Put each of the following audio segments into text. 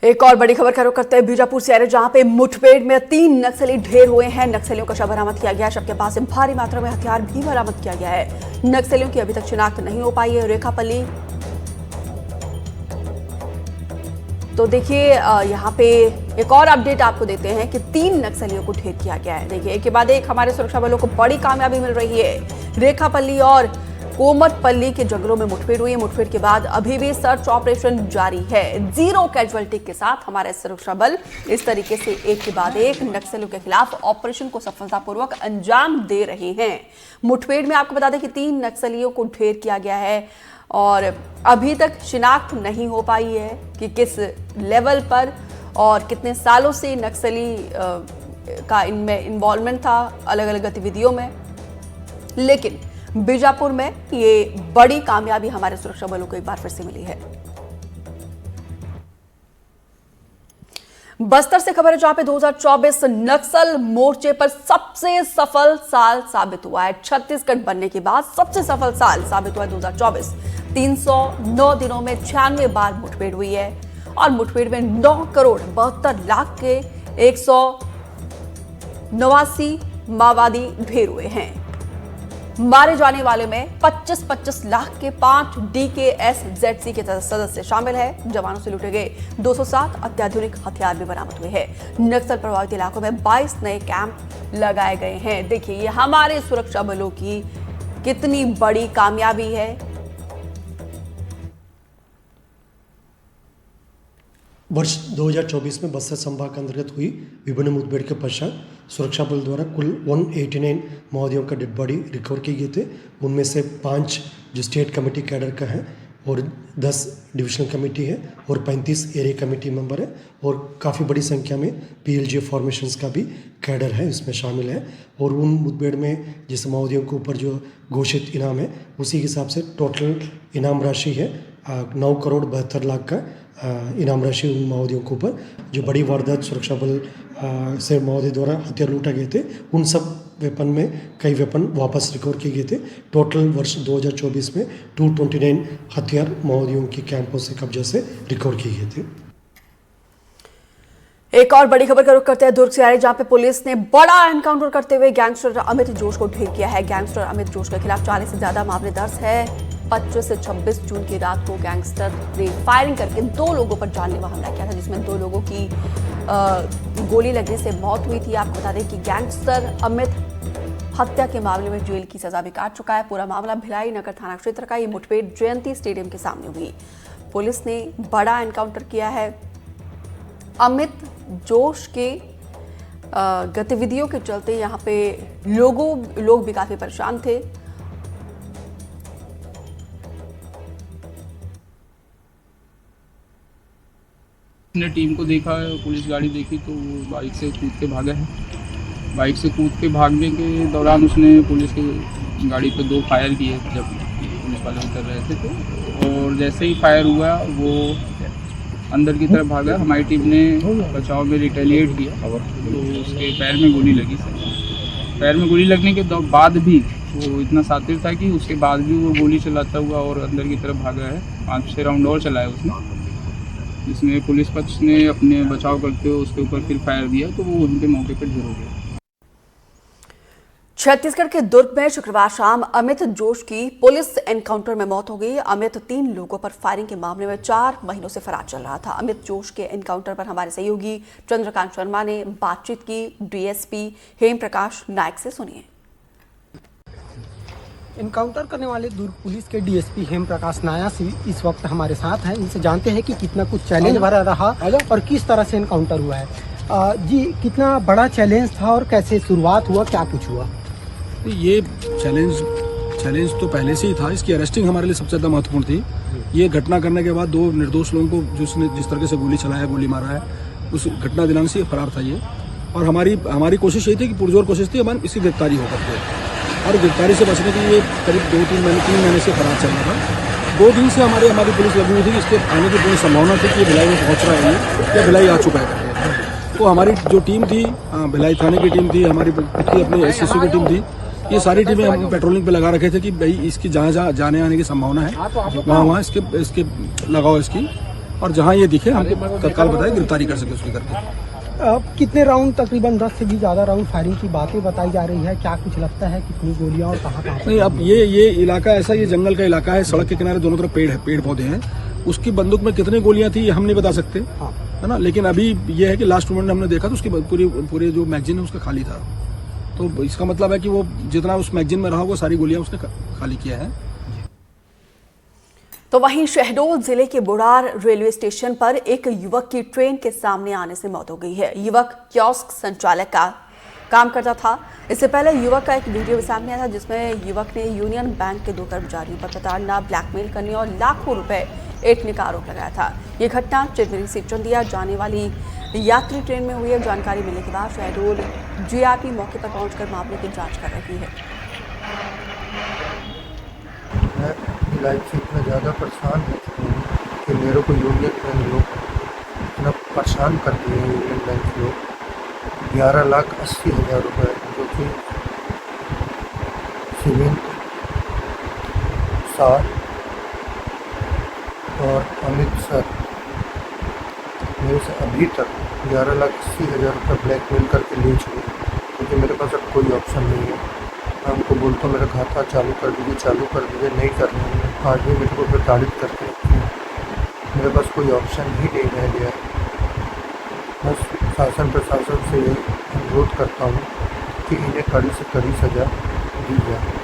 एक और बड़ी खबर का रुख करते हैं बीजापुर से आ रहे, जहां पे मुठभेड़ में 3 नक्सली ढेर हुए हैं। नक्सलियों का शव बरामद किया गया। शव के पास से भारी मात्रा में हथियार भी बरामद किया गया है। नक्सलियों की अभी तक शिनाख्त नहीं हो पाई है। रेखापल्ली तो देखिए, यहाँ पे एक और अपडेट आपको देते हैं कि 3 नक्सलियों को ढेर किया गया है। देखिए, एक के बाद एक हमारे सुरक्षा बलों को बड़ी कामयाबी मिल रही है। रेखापल्ली और कोमटपल्ली के जंगलों में मुठभेड़ हुई है। मुठभेड़ के बाद अभी भी सर्च ऑपरेशन जारी है। 0 कैजुअल्टी के साथ हमारे सुरक्षा बल इस तरीके से एक के बाद एक नक्सलियों के खिलाफ ऑपरेशन को सफलतापूर्वक अंजाम दे रहे हैं। मुठभेड़ में आपको बता दें कि 3 नक्सलियों को ढेर किया गया है और अभी तक शिनाख्त नहीं हो पाई है कि किस लेवल पर और कितने सालों से नक्सली का इनमें इन्वॉल्वमेंट था अलग अलग गतिविधियों में। लेकिन बीजापुर में ये बड़ी कामयाबी हमारे सुरक्षा बलों को एक बार फिर से मिली है। बस्तर से खबर है, जहां पे 2024 नक्सल मोर्चे पर सबसे सफल साल साबित हुआ है। छत्तीसगढ़ बनने के बाद सबसे सफल साल साबित हुआ है 2024। 309 दिनों में 96 बार मुठभेड़ हुई है और मुठभेड़ में 9 करोड़ 72 लाख के 189 माओवादी ढेर हुए हैं। मारे जाने वाले में 25-25 लाख के 5 DKSZC के सदस्य शामिल है। जवानों से लूटे गए 207 अत्याधुनिक हथियार भी बरामद हुए हैं। नक्सल प्रभावित इलाकों में 22 नए कैंप लगाए गए हैं। देखिए, ये हमारे सुरक्षा बलों की कितनी बड़ी कामयाबी है। वर्ष 2024 में बस्तर संभाग के अंतर्गत हुई विभिन्न मुठभेड़ के पश्चात सुरक्षा बल द्वारा कुल 189 माओवादियों का डेड बॉडी रिकवर किए गए थे। उनमें से 5 जो स्टेट कमेटी कैडर का है और 10 डिविजनल कमेटी है और 35 एरिया कमेटी मेंबर है और काफ़ी बड़ी संख्या में PLG फॉर्मेशंस का भी कैडर है, इसमें शामिल है। और उन मुठभेड़ में जिस माओवादियों के ऊपर जो घोषित इनाम है उसी के हिसाब से टोटल इनाम राशि है 9 करोड़ 72 लाख का इनाम राशि उन माओवादियों के ऊपर। जो बड़ी वारदात सुरक्षा बल से माओवादी द्वारा हथियार लूटा गए थे, उन सब वेपन में कई वेपन वापस रिकवर किए गए थे। टोटल वर्ष 2024 में 229 हथियार माओवादियों के कैंपों से कब्जे से रिकवर किए गए थे। एक और बड़ी खबर का रुख करते हैं दुर्ग से आ रही, जहां पे पुलिस ने बड़ा एनकाउंटर करते हुए गैंगस्टर अमित जोश को ढेर किया है। गैंगस्टर अमित जोश के खिलाफ 40 से ज्यादा मामले दर्ज है। 25 से 26 जून की रात को गैंगस्टर ने फायरिंग करके 2 लोगों पर जानलेवा हमला किया था, जिसमें 2 लोगों की गोली लगने से मौत हुई थी। आपको बता दें कि गैंगस्टर अमित हत्या के मामले में जेल की सजा भी काट चुका है। पूरा मामला भिलाई नगर थाना क्षेत्र का ये मुठभेड़ जयंती स्टेडियम के सामने हुई। पुलिस ने बड़ा एनकाउंटर किया है। अमित जोश के गतिविधियों के चलते यहाँ पे लोग भी काफी परेशान थे। ने टीम को देखा, पुलिस गाड़ी देखी तो वो बाइक से कूद के भागा है। बाइक से कूद के भागने के दौरान उसने पुलिस की गाड़ी पे 2 फायर किए जब पुलिस वाले उतर रहे थे तो, और जैसे ही फायर हुआ वो अंदर की तरफ भागा। हमारी टीम ने बचाव में रिटेलिएट किया तो उसके पैर में गोली लगी। पैर में गोली लगने के बाद भी वो इतना शातिर था कि उसके बाद भी वो गोली चलाता हुआ और अंदर की तरफ भागा है। 5-6 राउंड और चलाया उसने, जिसमें पुलिस पक्ष ने अपने बचाव करते हुए उसके ऊपर फिर फायर दिया तो वो उनके मौके पर ढेर हो गया। छत्तीसगढ़ के दुर्ग में शुक्रवार शाम अमित जोश की पुलिस एनकाउंटर में मौत हो गई। अमित 3 लोगों पर फायरिंग के मामले में 4 महीनों से फरार चल रहा था। अमित जोश के एनकाउंटर पर हमारे सहयोगी चंद्रकांत शर्मा ने बातचीत की DSP हेम प्रकाश नायक से। सुनिए। इनकाउंटर करने वाले दुर्ग पुलिस के DSP हेम प्रकाश नायक इस वक्त हमारे साथ हैं। इनसे जानते हैं कि कितना कुछ चैलेंज भरा रहा और किस तरह से इनकाउंटर हुआ है। जी, कितना बड़ा चैलेंज था और कैसे शुरुआत हुआ, क्या कुछ हुआ? ये चैलेंज तो पहले से ही था। इसकी अरेस्टिंग हमारे लिए सबसे ज़्यादा महत्वपूर्ण थी। ये घटना करने के बाद 2 निर्दोष लोगों को जिस तरह से गोली चलाया, गोली मारा है, उस घटना दिनांक से फरार था ये। और हमारी कोशिश यही थी कि पुरजोर कोशिश थी हमारी इसकी गिरफ्तारी हो करके, और गिरफ्तारी से बचने के लिए करीब 3 महीने से फरार चल रहा था। 2 दिन से हमारी पुलिस लगी हुई थी कि इसके आने की पूरी संभावना थी कि ये भिलाई में पहुंच रहा है या भिलाई आ चुका है। तो हमारी जो टीम थी, भिलाई थाने की टीम थी, हमारी अपनी SSO की टीम थी, ये सारी टीमें हम पेट्रोलिंग पे लगा रखे थे कि भाई इसकी जहाँ जाने आने की संभावना है वहाँ इसके लगाओ इसकी। और जहाँ ये दिखे हमको तत्काल बताए, गिरफ्तारी कर सके उसकी करके। कितने राउंड, तकरीबन 10 से भी ज़्यादा राउंड फायरिंग की बातें बताई जा रही है, क्या कुछ लगता है कितनी गोलियां और कहाँ कहाँ? नहीं, अब ये इलाका ऐसा, ये जंगल का इलाका है, सड़क के किनारे दोनों तरफ पेड़ पौधे हैं, उसकी बंदूक में कितनी गोलियां थी ये हम नहीं बता सकते, है ना। लेकिन अभी ये है कि लास्ट मोमेंट हमने देखा तो उसकी पूरी जो मैगजीन है उसका खाली था, तो इसका मतलब है कि वो जितना उस मैगजीन में रहा वो सारी गोलियां उसने खाली किया है। तो वहीं शहडोल जिले के बुढ़ार रेलवे स्टेशन पर एक युवक की ट्रेन के सामने आने से मौत हो गई है। युवक कियोस्क संचालक का काम करता था। इससे पहले युवक का एक वीडियो सामने आया था जिसमें युवक ने यूनियन बैंक के 2 कर्मचारियों पर प्रताड़ना, ब्लैकमेल करने और लाखों रुपए ऐंठने का आरोप लगाया था। ये घटना चिरमिरी से चंदिया जाने वाली यात्री ट्रेन में हुई है। जानकारी मिलने के बाद शहडोल जीआरपी मौके पर पहुंचकर मामले की जांच कर रही है। मैं लाइफ से इतना ज़्यादा परेशान हो चुका हूँ कि मेरे को यूनियन बैंक लोग इतना परेशान करते हैं। यूनियन बैंक लोग 11,80,000 रुपये, जो कि सीमेंट 60 और अमित सर मेरे से अभी तक 11,80,000 रुपये ब्लैकमेल करके ले चुके, क्योंकि मेरे पास अब कोई ऑप्शन नहीं है। मैं उनको बोलता हूँ मेरा खाता चालू कर दीजिए, नहीं कर रहे हैं। आज भी मेरे को प्रताड़ित करके रखे हैं। मेरे पास कोई ऑप्शन ही नहीं रह गया। बस शासन प्रशासन से ये अनुरोध करता हूँ कि इन्हें कड़ी से कड़ी सजा दी जाए।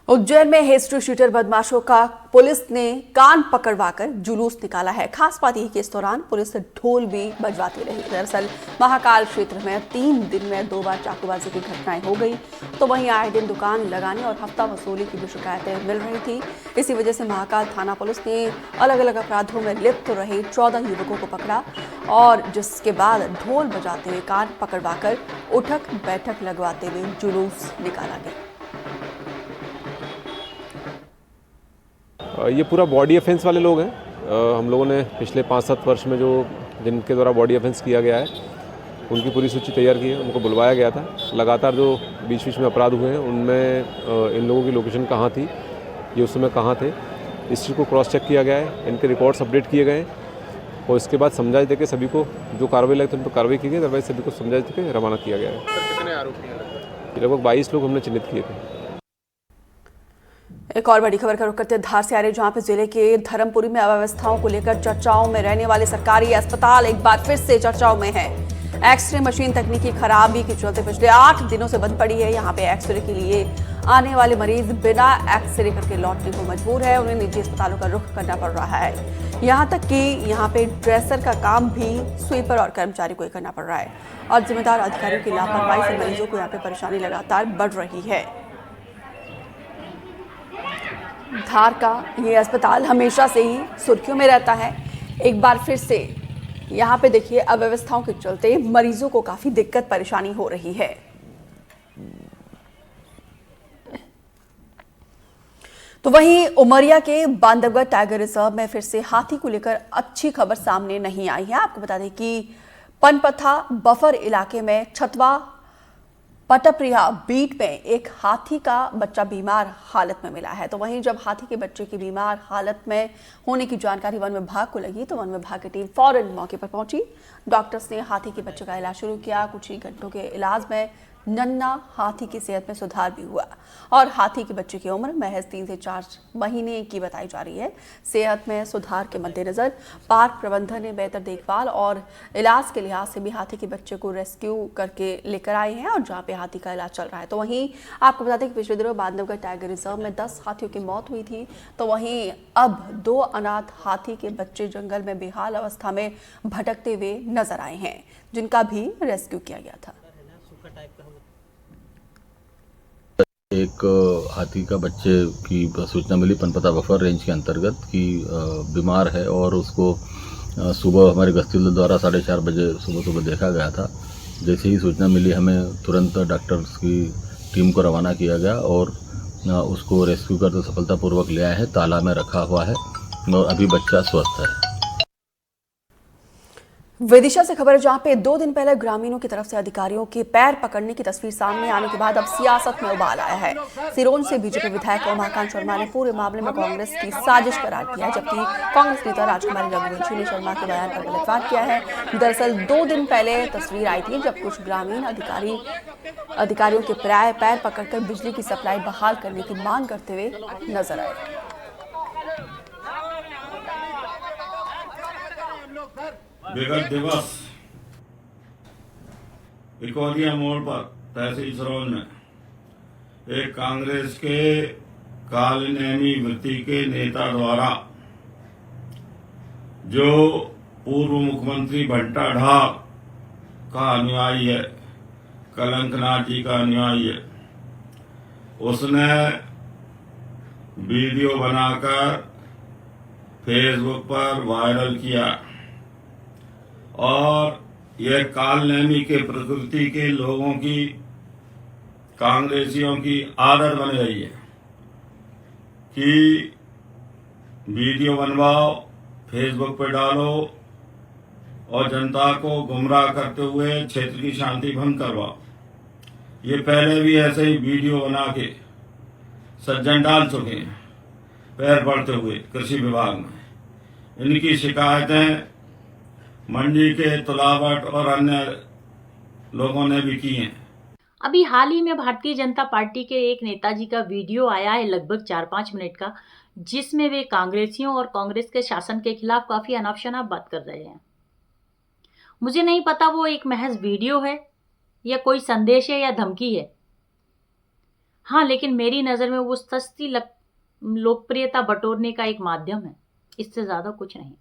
उज्जैन में हिस्ट्री शीटर बदमाशों का पुलिस ने कान पकड़वाकर जुलूस निकाला है। खास बात यह कि इस दौरान पुलिस ढोल भी बजवाती रही। दरअसल महाकाल क्षेत्र में 3 दिन में 2 बार चाकूबाजी की घटनाएं हो गई, तो वहीं आए दिन दुकान लगाने और हफ्ता वसूली की भी शिकायतें मिल रही थी। इसी वजह से महाकाल थाना पुलिस ने अलग अलग अपराधों में लिप्त रहे 14 युवकों को पकड़ा और जिसके बाद ढोल बजाते हुए कान पकड़वाकर उठक बैठक लगवाते हुए जुलूस निकाला गया। ये पूरा बॉडी ऑफेंस वाले लोग हैं। हम लोगों ने पिछले 5-7 वर्ष में जो जिनके द्वारा बॉडी ऑफेंस किया गया है उनकी पूरी सूची तैयार की है। उनको बुलवाया गया था। लगातार जो बीच में अपराध हुए हैं उनमें इन लोगों की लोकेशन कहाँ थी, ये उस समय कहाँ थे, इस चीज़ को क्रॉस चेक किया गया है। इनके रिकॉर्ड्स अपडेट किए गए हैं और इसके बाद समझाइश देकर सभी को जो कार्रवाई लगी थी उन पर कार्रवाई की गई। अदरवाइज सभी को समझाइश देकर रवाना किया गया है। कितने आरोपी हैं? लगभग 22 लोग हमने चिन्हित किए थे। एक और बड़ी खबर का रुख करते धार से आ रही, जहां पे जिले के धर्मपुरी में अव्यवस्थाओं को लेकर चर्चाओं में रहने वाले सरकारी अस्पताल एक बार फिर से चर्चाओं में है। एक्सरे मशीन तकनीकी खराबी के चलते पिछले 8 दिनों से बंद पड़ी है। यहाँ पे एक्सरे के लिए आने वाले मरीज बिना एक्सरे करके लौटने को मजबूर है। उन्हें निजी अस्पतालों का रुख करना पड़ रहा है। यहाँ तक कि यहाँ पे ड्रेसर का काम भी स्वीपर और कर्मचारी को ही करना पड़ रहा है और जिम्मेदार अधिकारियों की लापरवाही से मरीजों को यहाँ पे परेशानी लगातार बढ़ रही है। धार का ये अस्पताल हमेशा से ही सुर्खियों में रहता है। एक बार फिर से यहाँ पे देखिए अव्यवस्थाओं के चलते मरीजों को काफी दिक्कत परेशानी हो रही है। तो वहीं उमरिया के बांधवगढ़ टाइगर रिजर्व में फिर से हाथी को लेकर अच्छी खबर सामने नहीं आई है। आपको बता दें कि पनपथा बफर इलाके में छतवा पटप्रिया बीट में एक हाथी का बच्चा बीमार हालत में मिला है। तो वहीं जब हाथी के बच्चे की बीमार हालत में होने की जानकारी वन विभाग को लगी तो वन विभाग की टीम फौरन मौके पर पहुंची। डॉक्टर्स ने हाथी के बच्चे का इलाज शुरू किया। कुछ ही घंटों के इलाज में नन्ना हाथी की सेहत में सुधार भी हुआ और हाथी के बच्चे की उम्र महज 3 से 4 महीने की बताई जा रही है। सेहत में सुधार के मद्देनजर पार्क प्रबंधन ने बेहतर देखभाल और इलाज के लिहाज से भी हाथी के बच्चे को रेस्क्यू करके लेकर आए हैं और जहां पे हाथी का इलाज चल रहा है। तो वहीं आपको बता दें कि पिछले दिनों बांधवगढ़ टाइगर रिजर्व में 10 हाथियों की मौत हुई थी। तो वहीं अब 2 अनाथ हाथी के बच्चे जंगल में बेहाल अवस्था में भटकते हुए नजर आए हैं, जिनका भी रेस्क्यू किया गया था। एक हाथी का बच्चे की सूचना मिली पनपथा बफर रेंज के अंतर्गत कि बीमार है और उसको सुबह हमारे गश्ती दल द्वारा 4:30 बजे सुबह देखा गया था। जैसे ही सूचना मिली हमें तुरंत डॉक्टर्स की टीम को रवाना किया गया और उसको रेस्क्यू करके सफलतापूर्वक ले आए हैं। ताला में रखा हुआ है और अभी बच्चा स्वस्थ है। विदिशा से खबर है, जहां पे 2 दिन पहले ग्रामीणों की तरफ से अधिकारियों के पैर पकड़ने की तस्वीर सामने आने के बाद अब सियासत में उबाल आया है। सिरोंज से बीजेपी विधायक उमाकांत शर्मा ने पूरे मामले में कांग्रेस की साजिश करार दिया है, जबकि कांग्रेस नेता राजकुमारी रघुवंशी ने शर्मा के बयान पर पलटवार किया है। दरअसल 2 दिन पहले तस्वीर आई थी जब कुछ ग्रामीण अधिकारियों के पैर पकड़कर बिजली की सप्लाई बहाल करने की मांग करते हुए नजर आए। विगत दिवस इकोरिया मोड़ पर तहसील सिरोंज में एक कांग्रेस के कालनेमी वृत्ति के नेता द्वारा जो पूर्व मुख्यमंत्री भट्टा ढाल का अनुयायी है, कलंकनाथ जी का अनुयायी है, उसने वीडियो बनाकर फेसबुक पर वायरल किया और यह कालनेमी के प्रकृति के लोगों की, कांग्रेसियों की आदत बन गई है कि वीडियो बनवाओ, फेसबुक पर डालो और जनता को गुमराह करते हुए क्षेत्र की शांति भंग करवाओ। ये पहले भी ऐसे ही वीडियो बना के सज्जन डाल चुके हैं पैर पड़ते हुए कृषि विभाग में। इनकी शिकायतें मंडी के तुलावट और अन्य लोगों ने भी की हैं। अभी हाल ही में भारतीय जनता पार्टी के एक नेताजी का वीडियो आया है लगभग 4-5 मिनट का, जिसमें वे कांग्रेसियों और कांग्रेस के शासन के खिलाफ काफी अनाप शनाप बात कर रहे हैं। मुझे नहीं पता वो एक महज वीडियो है या कोई संदेश है या धमकी है। हाँ, लेकिन मेरी नजर में वो सस्ती लोकप्रियता बटोरने का एक माध्यम है, इससे ज्यादा कुछ नहीं।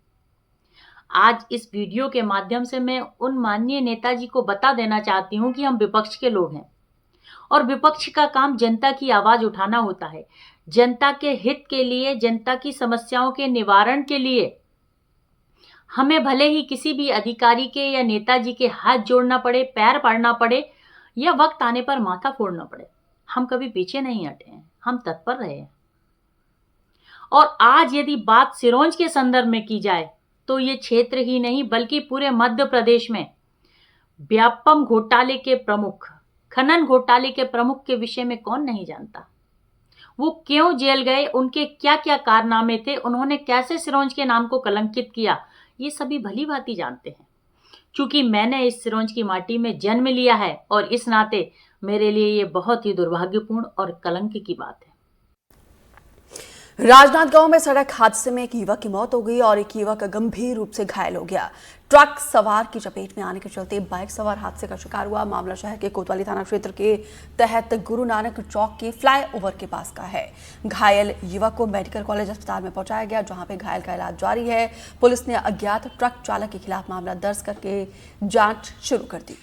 आज इस वीडियो के माध्यम से मैं उन माननीय नेताजी को बता देना चाहती हूं कि हम विपक्ष के लोग हैं और विपक्ष का काम जनता की आवाज उठाना होता है। जनता के हित के लिए, जनता की समस्याओं के निवारण के लिए हमें भले ही किसी भी अधिकारी के या नेताजी के हाथ जोड़ना पड़े, पैर पड़ना पड़े या वक्त आने पर माथा फोड़ना पड़े, हम कभी पीछे नहीं हटे हैं, हम तत्पर रहे हैं। और आज यदि बात सिरोंज के संदर्भ में की जाए तो ये क्षेत्र ही नहीं बल्कि पूरे मध्य प्रदेश में व्यापम घोटाले के प्रमुख, खनन घोटाले के प्रमुख के विषय में कौन नहीं जानता। वो क्यों जेल गए, उनके क्या क्या कारनामे थे, उन्होंने कैसे सिरोंज के नाम को कलंकित किया, ये सभी भली भांति जानते हैं। क्योंकि मैंने इस सिरोंज की माटी में जन्म लिया है और इस नाते मेरे लिए ये बहुत ही दुर्भाग्यपूर्ण और कलंक की बात है। राजनांदगांव में सड़क हादसे में एक युवक की मौत हो गई और एक युवक गंभीर रूप से घायल हो गया। ट्रक सवार की चपेट में आने के चलते बाइक सवार हादसे का शिकार हुआ। मामला शहर के कोतवाली थाना क्षेत्र के तहत गुरु नानक चौक के फ्लाईओवर के पास का है। घायल युवक को मेडिकल कॉलेज अस्पताल में पहुंचाया गया, जहां पे घायल का इलाज जारी है। पुलिस ने अज्ञात ट्रक चालक के खिलाफ मामला दर्ज करके जांच शुरू कर दी।